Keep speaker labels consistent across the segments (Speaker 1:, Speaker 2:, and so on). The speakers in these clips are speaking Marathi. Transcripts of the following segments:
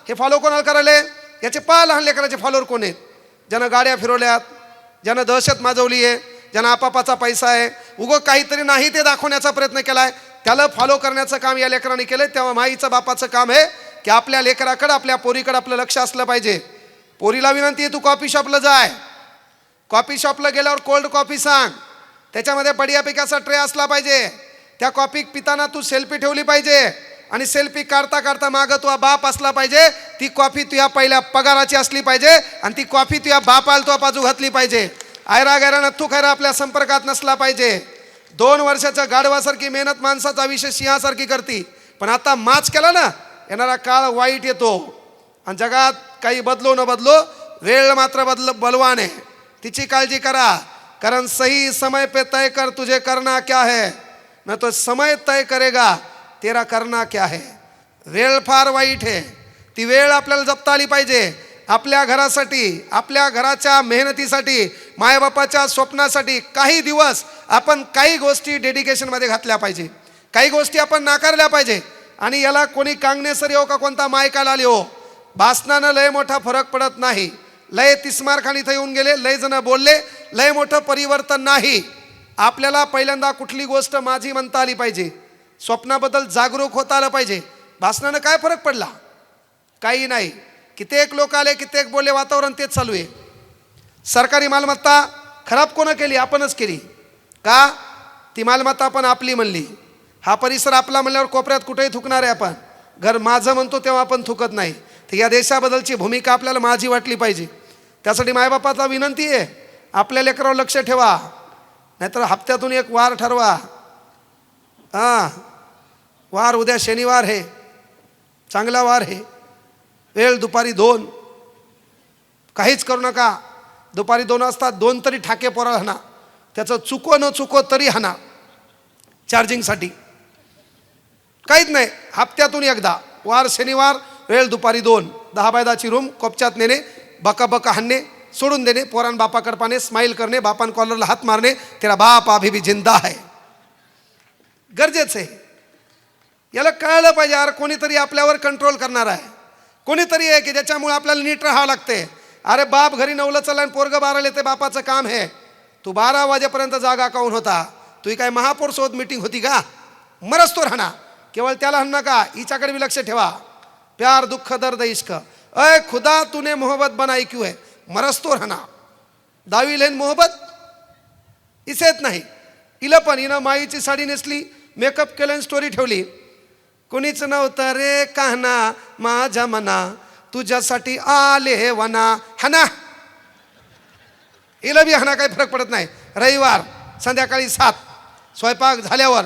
Speaker 1: हे फॉलो कोणाला करायले? याचे लहान लेकराचे फॉलोअर कोण आहेत? ज्यानं गाड्या फिरवल्यात, ज्यानं दहशत माजवली आहे, ज्यानं आपापाचा पैसा आहे, उगं काहीतरी नाही ते दाखवण्याचा प्रयत्न केलाय, त्याला फॉलो करण्याचं काम या लेकरांनी केलंय. तेव्हा माईचं बापाचं काम आहे की आपल्या लेकराकडं, आपल्या पोरीकडं आपलं लक्ष असलं पाहिजे. पोरीला विनंती आहे, तू कॉफी शॉपला जाय, कॉफी शॉपला गेल्यावर कोल्ड कॉफी सांग, त्याच्यामध्ये बढियापैकी असा ट्रे असला पाहिजे. त्या कॉफी पिताना तू सेल्फी ठेवली पाहिजे आणि सेल्फी काढता काढता मागं तुझा बाप असला पाहिजे. ती कॉफी तुझ्या पहिल्या पगाराची असली पाहिजे आणि ती कॉफी तुझ्या बापाला तुझ्या बाजू घातली पाहिजे. आयरा गैरा नथू खैरा आपल्या संपर्कात नसला पाहिजे. 2 वर्षाच्या गाढवासारखी मेहनत माणसाचा आयुष्य सिंहासारखी करती, पण आता माच केला ना, येणारा काळ वाईट येतो. आणि जगात काही बदलो न बदलो, वेळ मात्र बलवान आहे. तिची काळजी करा, कारण सही समय पे तय कर तुझे करना क्या है, न तो समय तय करेगा तेरा करना क्या है. वेळ फार वाईट आहे, ती वेळ आपल्याला जपता आली पाहिजे. आपल्या घरासाठी, आपल्या घराच्या मेहनतीसाठी, मायबापाच्या स्वप्नासाठी काही दिवस आपण काही गोष्टी डेडिकेशनमध्ये घातल्या पाहिजे, काही गोष्टी आपण नाकारल्या पाहिजे. आणि याला कोणी कांगणेसर येऊ का कोणता मायकाला आली हो, भाषणानं लय मोठा फरक पडत नाही. लय तिस्मार खान इथं येऊन गेले, लय जण बोलले, लय मोठं परिवर्तन नाही. आपल्याला पहिल्यांदा कुठली गोष्ट माझी म्हणता आली पाहिजे, स्वप्नाबद्दल जागरूक होता आलं पाहिजे. भाषणानं काय फरक पडला? काही नाही. कित्येक लोक आले, कित्येक बोलले, वातावरण तेच चालू आहे. सरकारी मालमत्ता खराब कोणं केली? आपणच केली. का? ती मालमत्ता आपण आपली म्हणली. हा परिसर आपला म्हणल्यावर कोपऱ्यात कुठेही थुकणार आहे आपण. घर माझं म्हणतो तेव्हा आपण थुकत नाही. तर या देशाबद्दलची भूमिका आपल्याला माझी वाटली पाहिजे. त्यासाठी मायबापाला विनंती आहे, आपल्या लेकरावर लक्ष ठेवा, नाहीतर हप्त्यातून एक वार ठरवा. वार उद्या शनिवार आहे, चांगला वार आहे, वेळ दुपारी 2. काहीच करू नका. दुपारी 2 वाजता 2 तरी ठाके पोराला हाणा, त्याचं चुको न चुको तरी हाणा चार्जिंगसाठी. काहीच नाही, हप्त्यातून एकदा, वार शनिवार, वेळ दुपारी 2, 10 बाय 10ची रूम, कोपच्यात नेणे, बका बका हाणणे, सोडून देणे, पोरान बापाकडे पाहणे, स्माईल करणे, बापान कॉलरला हात मारणे, तेरा बाप अभी भी जिंदा है. गरजेचं आहे. याला कळलं पाहिजे, अरे कोणीतरी आपल्यावर कंट्रोल करणार आहे, कोणीतरी आहे की ज्याच्यामुळे आपल्याला नीट राहावं लागते. अरे बाप घरी 9ला चला आणि पोरगं 12ला येते, बापाचं काम आहे. तू 12 वाजेपर्यंत जागा काऊन होता? तुही काय महापौर सोबत मीटिंग होती का? मरस तो राहणार. केवळ त्याला हाण नका, हिच्याकडे भी लक्ष ठेवा. प्यार दुःख दर्द इश्क, अय खुदा तूने मोहब्बत बनाई क्यों है, मरस तो राहणार. दावी लेन मोहब्बत इसेत नाही. हिला पण हिनं माईची साडी नेसली, मेकअप केलं, स्टोरी ठेवली. कुणीच नव्हतं रे कहना माझ्या मना, तुझ्यासाठी आले वना. हाना, हिला बी हाना, काही फरक पडत नाही. रविवार संध्याकाळी 7 स्वयंपाक झाल्यावर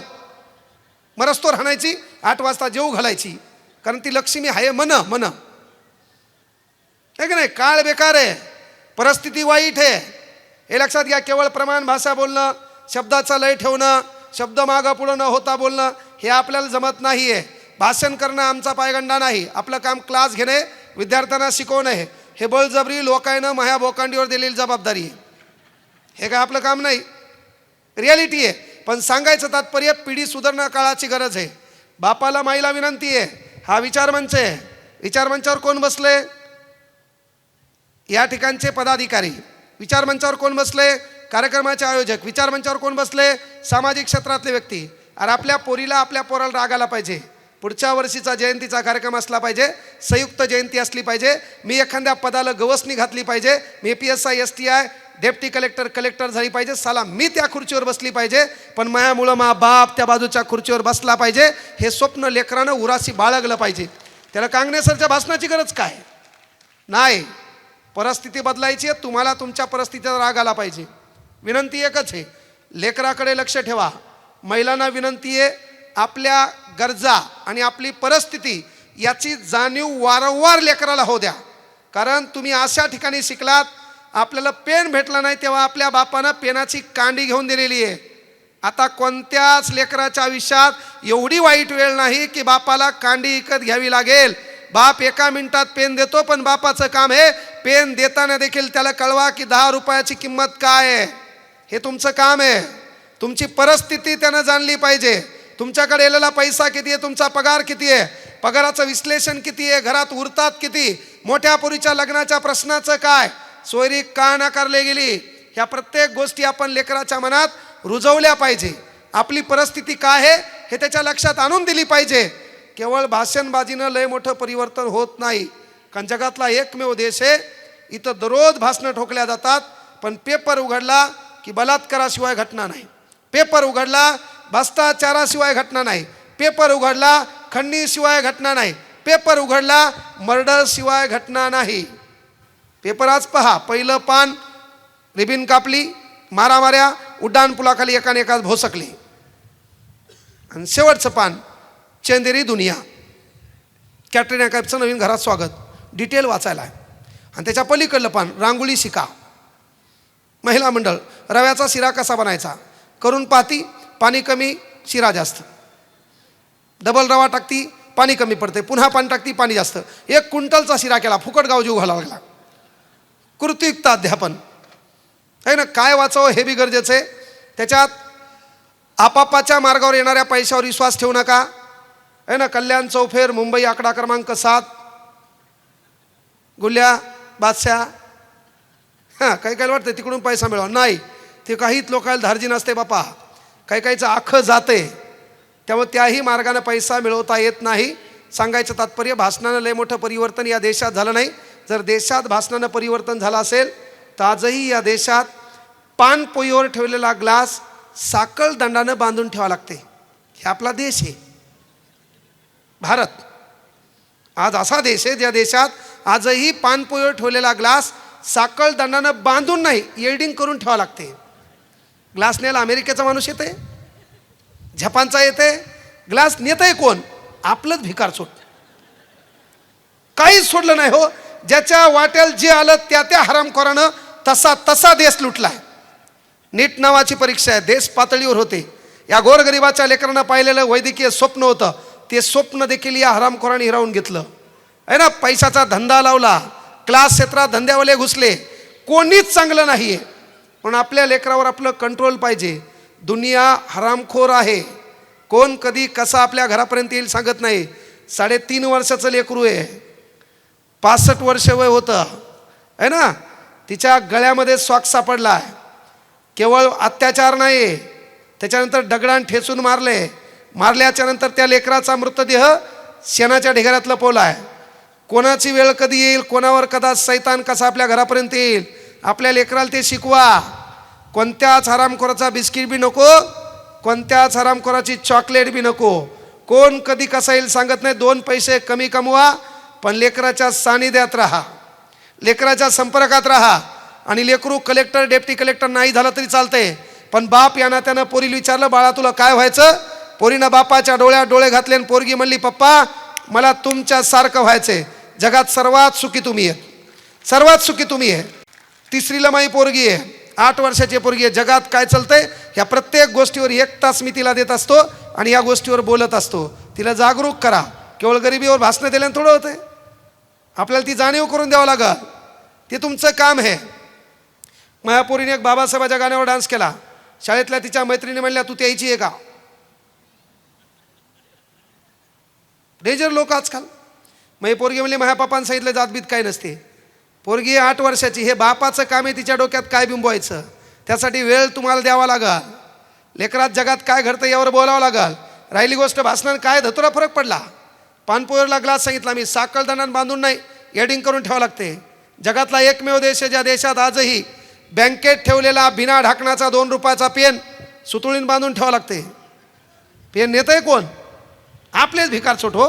Speaker 1: मरस्तोर हाणायची, 8 वाजता जेऊ घालायची, कारण ती लक्ष्मी आहे मन मन. आहे की नाही? काळ बेकार आहे, परिस्थिती वाईट आहे, हे लक्षात घ्या. केवळ प्रमाण भाषा बोलणं, शब्दाचा लय ठेवणं, शब्द मागं पुढं न होता बोलणं, हे आपल्याला जमत नाही आहे. भाषण करणं आमचा पायगंडा नाही. आपलं काम क्लास घेणे, विद्यार्थ्यांना शिकवणं आहे. हे बळजबरी लोकांना माया बोकांडीवर दिलेली जबाबदारी आहे. हे काय आपलं काम नाही, रियालिटी आहे. पण सांगायचं तात्पर्य, पिढी सुधारणा काळाची गरज आहे. बापाला माईला विनंती आहे. हा विचारमंच आहे. विचारमंचावर कोण बसले? या ठिकाणचे पदाधिकारी. विचारमंचावर कोण बसले? कार्यक्रमाचे आयोजक. विचारमंचावर कोण बसले? सामाजिक क्षेत्रातले व्यक्ती. आणि आपल्या पोरीला, आपल्या पोराला राग आला पाहिजे. पुढच्या वर्षीचा जयंतीचा कार्यक्रम असला पाहिजे, संयुक्त जयंती असली पाहिजे. मी एखाद्या पदाला गवसणी घातली पाहिजे. मी PSI STI deputy collector collector झाली पाहिजे. साला मी त्या खुर्चीवर बसली पाहिजे, पण मायामुळं मा बाप त्या बाजूच्या खुर्चीवर बसला पाहिजे. हे स्वप्न लेकरानं उराशी बाळगलं पाहिजे. त्याला कांगणेसरच्या भाषणाची गरज काय नाही. परिस्थिती बदलायची आहे. तुम्हाला तुमच्या परिस्थितीचा राग आला पाहिजे. विनंती एकच आहे, लेकराकडे लक्ष ठेवा. महिलांना विनंती आहे, आपल्या गरजा आणि आपली परिस्थिती याची जाणीव वारंवार लेकराला होऊ द्या. कारण तुम्ही अशा ठिकाणी शिकलात, आपल्याला पेन भेटला नाही तेव्हा आपल्या बापानं पेनाची कांडी घेऊन दिलेली आहे. आता कोणत्याच लेकराच्या आयुष्यात एवढी वाईट वेळ नाही की बापाला कांडी विकत घ्यावी लागेल. बाप 1 मिनिटात पेन देतो, पण बापाचं काम आहे पेन देताना देखील त्याला कळवा की 10 रुपयाची किंमत काय आहे. हे तुमचं काम आहे. तुमची परिस्थिती त्यानं जाणली पाहिजे. तुमच्याकडे आलेला पैसा किती आहे, तुमचा पगार किती आहे. पगाराचं विश्लेषण किती आहे, घरात उरतात किती, मोठ्या पोरीच्या लग्नाच्या प्रश्नाचं काय, सोयरी का नाकारले गेली, ह्या प्रत्येक गोष्टी आपण लेकराच्या मनात रुजवल्या पाहिजे. आपली परिस्थिती काय आहे हे त्याच्या लक्षात आणून दिली पाहिजे. केवळ भाषणबाजीनं लय मोठं परिवर्तन होत नाही. कारण जगातला एकमेव देश आहे इथं दररोज भाषणं ठोकल्या जातात, पण पेपर उघडला की बलात्काराशिवाय घटना नाही, पेपर उघडला भ्रष्टाचाराशिवाय घटना नाही, पेपर उघडला खंडणीशिवाय घटना नाही, पेपर उघडला मर्डरशिवाय घटना नाही. पेपर आज पहा, पहिलं पान रिबीन कापली, मारामाऱ्या, उड्डाण पुलाखाली एकाने एकाच भोसकली, आणि शेवटचं पान चंदेरी दुनिया, कॅटरीना कैफचं नवीन घरात स्वागत, डिटेल वाचायला आहे. आणि त्याच्या पलीकडलं पान रांगोळी शिका, महिला मंडळ, रव्याचा शिरा कसा बनायचा, करून पाहती, पाणी कमी शिरा जास्त, डबल रवा टाकती पाणी कमी पडते, पुन्हा पाणी टाकती पाणी जास्त, 1 क्विंटलचा शिरा केला, फुकट गाव जीव घालावा लागला. कृतीयुक्त अध्यापन आहे ना, काय वाचावं हे बी गरजेचं आहे. त्याच्यात आपापाच्या मार्गावर येणाऱ्या पैशावर विश्वास ठेवू नका आहे ना. कल्याण चौफेर मुंबई आकडा क्रमांक 7, गुल्ल्या बादशाह, हां काही काही वाटतं तिकडून पैसा मिळवा, नाही ते काहीच लोकांना धार्जी नसते बापा, काही काहीचं आखं जाते, त्यामुळे त्याही मार्गाने पैसा मिळवता येत नाही. सांगायचं तात्पर्य, भाषणानं लय मोठं परिवर्तन या देशात झालं नाही. जर देशात भाषणानं परिवर्तन झालं असेल तर आजही या देशात पान पोईवर ठेवलेला ग्लास साखळ दंडानं बांधून ठेवावा लागते. हे आपला देश आहे भारत. आज असा देश आहे ज्या देशात आजही पान पोईवर ठेवलेला ग्लास साखळ दंडानं बांधून नाही, येल्डिंग करून ठेवावं लागते. ग्लास न्यायला अमेरिकेचा माणूस येते, जपानचा येते, ग्लास नेतंय कोण, आपलंच भिकारचोट. काहीच सोडलं नाही हो. ज्याच्या वाटेल जे आलं त्या त्या हरामखोरानं तसा देश लुटलाय. नीट नावाची परीक्षा आहे, देश पातळीवर होते. या गोरगरिबाच्या लेकरांना पाहिलेलं वैद्यकीय स्वप्न होतं, ते स्वप्न देखील या हरामखोरांनी हिरावून घेतलं आहे ना. पैशाचा धंदा लावला, क्लास क्षेत्रात धंद्यावाले घुसले, कोणीच चांगलं नाही आहे. पण आपल्या लेकरावर आपलं कंट्रोल पाहिजे. दुनिया हरामखोर आहे, कोण कधी कसा आपल्या घरापर्यंत येईल सांगत नाही. 3.5 वर्षाचं लेकरू आहे, 65 वर्ष वय होतं आहे ना, तिच्या गळ्यामध्ये स्वाग सापडला आहे. केवळ अत्याचार नाही, त्याच्यानंतर दगडान ठेचून मारल्याच्या नंतर त्या लेकराचा मृतदेह शेणाच्या ढिगाऱ्यात लपवला आहे. कोणाची वेळ कधी येईल, कोणावर कदाच सैतान कसा आपल्या घरापर्यंत येईल, आपल्या लेकराला ते शिकवा. कोणत्याच हरामखोराचा बिस्किट बी नको, कोणत्याच हरामखोराची चॉकलेट बी नको. कोण कधी कसा येईल सांगत नाही. 2 पैसे कमी कमवा, पण लेकराच्या सानिध्यात राहा, लेकराच्या संपर्कात राहा. आणि लेकरू कलेक्टर डेप्टी कलेक्टर नाही झालं तरी चालतंय, पण बाप या नात्यानं पोरीला विचारलं, बाळा तुला काय व्हायचं, पोरीनं बापाच्या डोळ्यात डोळे घातले आणि पोरगी म्हणली, पप्पा मला तुमच्यासारखं व्हायचंय. जगात सर्वात सुखी तुम्ही आहे, सर्वात सुखी तुम्ही आहे. 3रीला माझी पोरगी आहे, 8 वर्षाची पोरगी आहे. जगात काय चालतंय ह्या प्रत्येक गोष्टीवर 1 तास मी तिला देत असतो आणि या गोष्टीवर बोलत असतो. तिला जागरूक करा. केवळ गरिबीवर भाषणं दिल्यानं थोडं होतंय, आपल्याला ती जाणीव करून द्यावं लागेल. ते तुमचं काम आहे. माझ्या पोरीने एक बाबासाहेबाच्या गाण्यावर डान्स केला. शाळेतल्या तिच्या मैत्रिणी म्हणल्या, तू त्याची आहे का. डेंजर लोक आजकाल. माझी पोरगी म्हणली, माझ्या बापानं सांगितलं जातबीत काय नसते. पोरगी 8 वर्षाची, हे बापाचं काम आहे तिच्या डोक्यात काय बिंबवायचं, त्यासाठी वेळ तुम्हाला द्यावा लागेल. लेकरात जगात काय घडतं यावर बोलावं लागेल. राहिली गोष्ट भाषणात काय धतुरा फरक पडला. पानपोईवरला ग्लास सांगितला मी, साखळ दंडानं बांधून नाही, एडिंग करून ठेवावं लागते. जगातला एकमेव देश आहे ज्या देशात आजही बँकेत ठेवलेला बिना ढाकणाचा 2 रुपयाचा पेन सुतुळीन बांधून ठेवावं लागते. पेन नेतंय कोण, आपलेच भिकारचोट हो.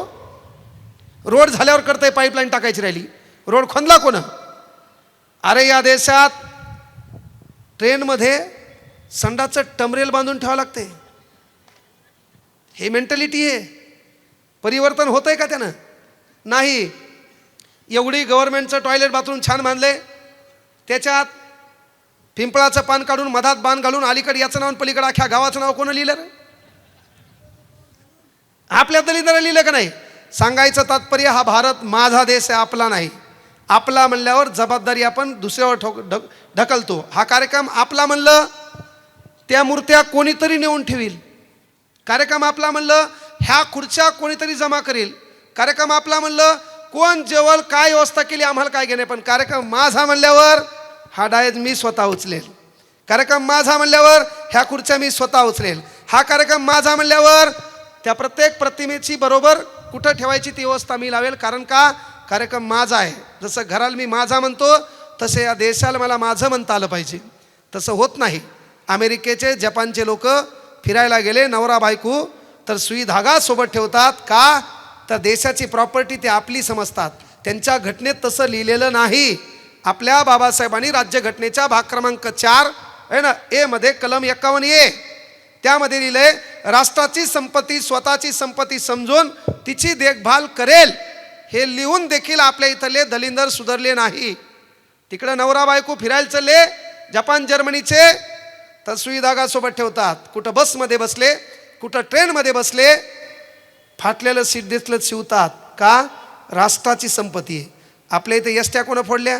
Speaker 1: रोड झाल्यावर करतंय, पाईपलाईन टाकायची राहिली, रोड खोदला कोण. अरे या देशात ट्रेनमध्ये संडाचं टमरेल बांधून ठेवावं लागते. हे मेंटॅलिटी आहे. परिवर्तन होतंय का त्यानं, नाही. एवढी गव्हर्नमेंटचं टॉयलेट बाथरूम छान बांधले, त्याच्यात पिंपळाचं पान काढून मधात बाण घालून अलीकडे याचं नाव पलीकडे अख्ख्या गावाचं नाव कोण लिहिलं रे, आपल्या दलिताला लिहिलं का नाही. सांगायचं तात्पर्य, हा भारत माझा देश आहे, आपला नाही. आपला म्हणल्यावर जबाबदारी आपण दुसऱ्यावर ढकलतो. हा कार्यक्रम आपला म्हणलं त्या मूर्त्या कोणीतरी नेऊन ठेवील. कार्यक्रम आपला म्हणलं ह्या खुर्च्या कोणीतरी जमा करेल. कार्यक्रम आपला म्हणलं कोण जेवल काय व्यवस्था केली आम्हाला काय घेणे, पण कार्यक्रम माझा म्हणल्यावर हा डायज मी स्वतः उचलेल. कार्यक्रम माझा म्हणल्यावर ह्या खुर्च्या मी स्वतः उचलेल. हा कार्यक्रम माझा म्हणल्यावर त्या प्रत्येक प्रतिमेची बरोबर कुठं ठेवायची ती व्यवस्था मी लावेल. कारण का कार्यक्रम माझा आहे. जसं घराला मी माझा म्हणतो तसे या देशाला मला माझं म्हणता आलं पाहिजे. तसं होत नाही. अमेरिकेचे जपानचे लोक फिरायला गेले नवरा बायको तर सुई धागा सोबत ठेवतात का, तर देशाची प्रॉपर्टी ते आपली समजतात. त्यांच्या घटनेत तसं लिहिलेलं नाही. आपल्या बाबासाहेबांनी राज्यघटनेच्या भाग क्रमांक 4 आहे ना ए मध्ये कलम 51 ए त्यामध्ये लिहिलंय राष्ट्राची संपत्ती स्वतःची संपत्ती समजून तिची देखभाल करेल. हे लिहून देखील आपल्या इथले दलिंदर सुधारले नाही. तिकडे नवरा बायको फिरायला चालले जपान जर्मनीचे तर सुई धागा सोबत ठेवतात. कुठं बसमध्ये बसले कुठं ट्रेनमध्ये बसले फाटलेलं सीट दिसलं शिवतात का, राष्ट्राची संपत्ती आहे. आपल्या इथे एसट्या कोण फोडल्या,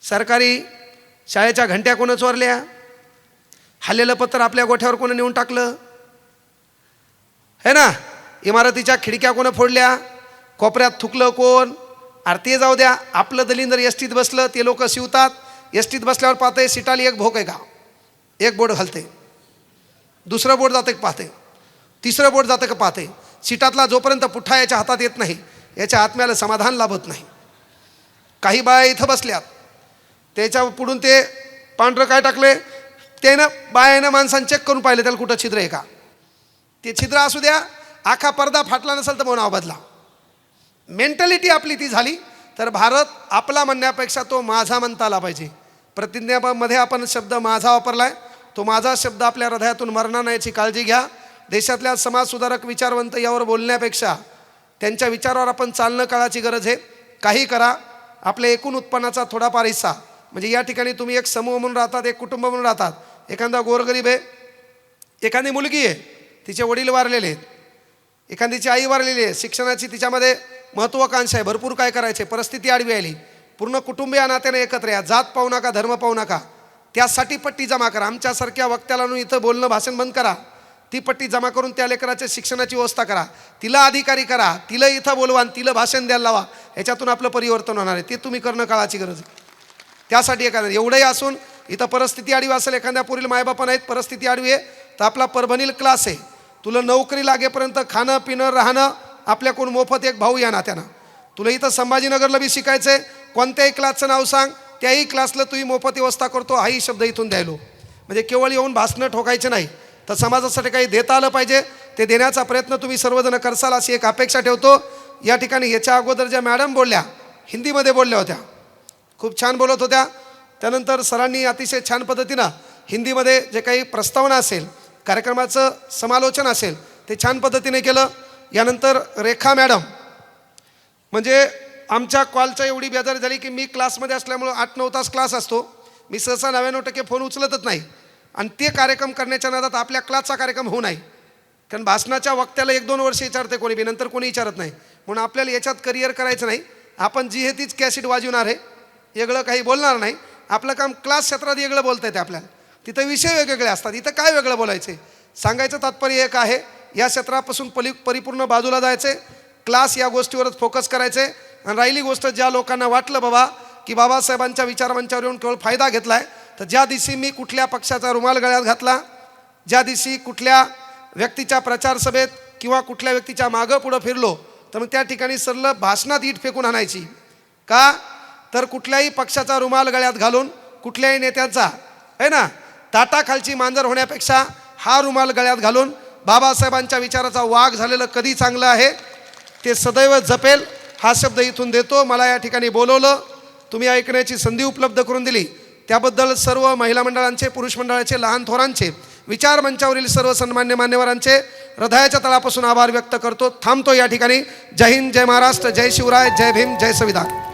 Speaker 1: सरकारी शाळेच्या घंट्या कोण चोरल्या, हल्लेलं पत्र आपल्या गोठ्यावर कोण नेऊन टाकलं है ना, इमारतीच्या खिडक्या कोण फोडल्या, कोपऱ्यात थुकलं कोण. अरे ते जाऊ द्या, आपलं दलिंदर एसटीत बसलं ते लोक शिवतात. एसटीत बसल्यावर पाहते सीटाली एक भोक आहे का, एक बोर्ड घालते, दुसरं बोर्ड जातं का पाहते, तिसरं बोर्ड जातं का पाहते. सीटातला जोपर्यंत पुठ्ठा याच्या हातात येत नाही याच्या आत्म्याला समाधान लाभत नाही. काही बाया इथं बसल्यात त्याच्या पुढून ते पांढरं काय टाकले त्यानं बायानं माणसानं चेक करून पाहिलं त्याला कुठं छिद्र आहे का. ते छिद्र असू द्या, आखा पडदा फाटला नसेल तर नाव बदला. मेंटॅलिटी आपली ती झाली तर भारत आपला म्हणण्यापेक्षा तो माझा म्हणता आला पाहिजे. प्रतिज्ञामध्ये आपण शब्द माझा वापरलाय, तो माझा शब्द आपल्या हृदयातून मरणार नाही याची काळजी घ्या. देशातल्या समाजसुधारक विचारवंत यावर बोलण्यापेक्षा त्यांच्या विचारावर आपण चालणं काळाची गरज आहे. काही करा, आपल्या एकूण उत्पन्नाचा थोडाफार हिस्सा, म्हणजे या ठिकाणी तुम्ही एक समूह म्हणून राहतात, एक कुटुंब म्हणून राहतात. एखादा गोरगरीब आहे, एखादी मुलगी आहे तिचे वडील वारलेले आहेत, एखादीची आई वारलेली आहे, शिक्षणाची तिच्यामध्ये महत्त्वाकांक्षा आहे, भरपूर काय करायचे, परिस्थिती आडवी आली, पूर्ण कुटुंब या नात्याने एकत्र या, जात पाहू नका, धर्म पाहू नका, त्यासाठी पट्टी जमा करा. आमच्यासारख्या वक्त्याला इथं बोलणं भाषण बंद करा. ती पट्टी जमा करून त्या लेकराच्या शिक्षणाची व्यवस्था करा, तिला अधिकारी करा, तिला इथं बोलवा आणि तिला भाषण द्यायला लावा. ह्याच्यातून आपलं परिवर्तन होणार आहे. ते तुम्ही करणं काळाची गरज आहे. त्यासाठी एखादं एवढंही असून इथं परिस्थिती आडवी असेल, एखाद्या पुरील मायबापा नाहीत, परिस्थिती आडवी आहे, तर आपला परभणील क्लास आहे. तुला नोकरी लागेपर्यंत खाणं पिणं राहणं आपल्याकडून मोफत एक भाऊ या नात्यानं. तुला इथं संभाजीनगरला बी शिकायचं आहे, कोणत्याही क्लासचं नाव सांग, त्याही क्लासला तुम्ही मोफत व्यवस्था करतो, हाही शब्द इथून द्यायलो. म्हणजे केवळ येऊन भाषणं ठोकायचे नाही, तर समाजासाठी काही देता आलं पाहिजे. ते देण्याचा प्रयत्न तुम्ही सर्वजण करसाल अशी एक अपेक्षा ठेवतो. या ठिकाणी याच्या अगोदर ज्या मॅडम बोलल्या हिंदीमध्ये बोलल्या होत्या, खूप छान बोलत होत्या. त्यानंतर सरांनी अतिशय छान पद्धतीनं हिंदीमध्ये जे काही प्रस्तावना असेल, कार्यक्रमाचं समालोचन असेल ते छान पद्धतीने केलं. यानंतर रेखा मॅडम, म्हणजे आमच्या कॉलच्या एवढी बेजार झाली की मी क्लासमध्ये असल्यामुळं 8-9 तास क्लास असतो, मी सहसा 99% फोन उचलतच नाही. आणि ते कार्यक्रम करण्याच्या नादात आपल्या क्लासचा कार्यक्रम होऊ नये, कारण भाषणाच्या वक्त्याला 1-2 वर्ष विचारते कोणी बी, नंतर कोणी विचारत नाही. म्हणून आपल्याला याच्यात करिअर करायचं नाही. आपण जी हे तीच कॅसेट वाजवणार आहे, वेगळं काही बोलणार नाही. आपलं काम क्लास क्षेत्रात वेगळं बोलता येते आपल्याला, तिथं विषय वेगवेगळे असतात, इथं काय वेगळं बोलायचे. सांगायचं तात्पर्य एक आहे, या क्षेत्रापासून परिपूर्ण बाजूला जायचे, क्लास या गोष्टीवरच फोकस करायचे. आणि राहिली गोष्ट, ज्या लोकांना वाटलं बाबा की बाबासाहेबांच्या विचारमंचावर येऊन केवळ फायदा घेतला आहे, तर ज्या दिवशी मी कुठल्या पक्षाचा रुमाल गळ्यात घातला, ज्या दिवशी कुठल्या व्यक्तीच्या प्रचार सभेत किंवा कुठल्या व्यक्तीच्या मागं पुढं फिरलो, तर मग त्या ठिकाणी सरळ भाषणात ईट फेकून आणायची. का तर कुठल्याही पक्षाचा रुमाल गळ्यात घालून कुठल्याही नेत्याचा आहे ना ताटाखालची मांजर होण्यापेक्षा हा रुमाल गळ्यात घालून बाबासाहेबांच्या विचाराचा वाघ झालेलं कधी चांगलं आहे ते सदैव जपेल, हा शब्द इथून देतो. मला या ठिकाणी बोलवलं, तुम्ही ऐकण्याची संधी उपलब्ध करून दिली, त्याबद्दल सर्व महिला मंडळांचे, पुरुष मंडळाचे, लहान थोरांचे, विचार मंचावरील सर्व सन्मान्य मान्यवरांचे हृदयाच्या तळापासून आभार व्यक्त करतो. थांबतो या ठिकाणी. जय हिंद, जय महाराष्ट्र, जय शिवराय, जय भीम, जय संविधान.